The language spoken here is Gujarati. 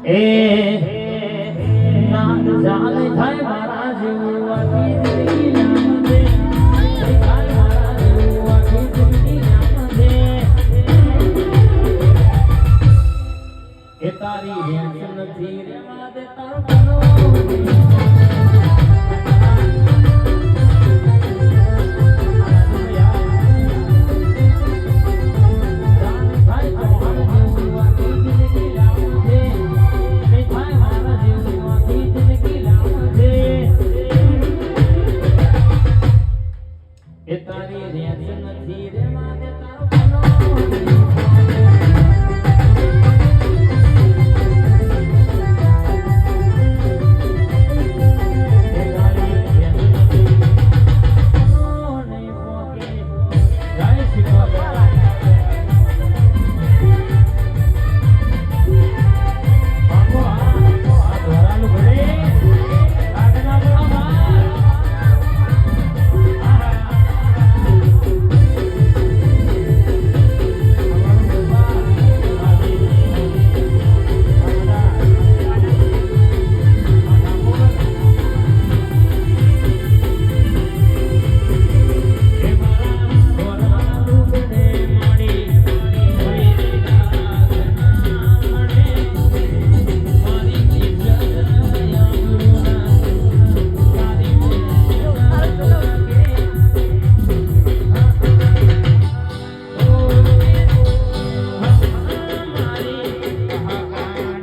એ નાદ જાને થાય મારા જેવું આખી જિંદગી નામ દે થાય મારા જેવું આખી જિંદગી નામ દે એ તારી રેસ નથી રેવા દે તારો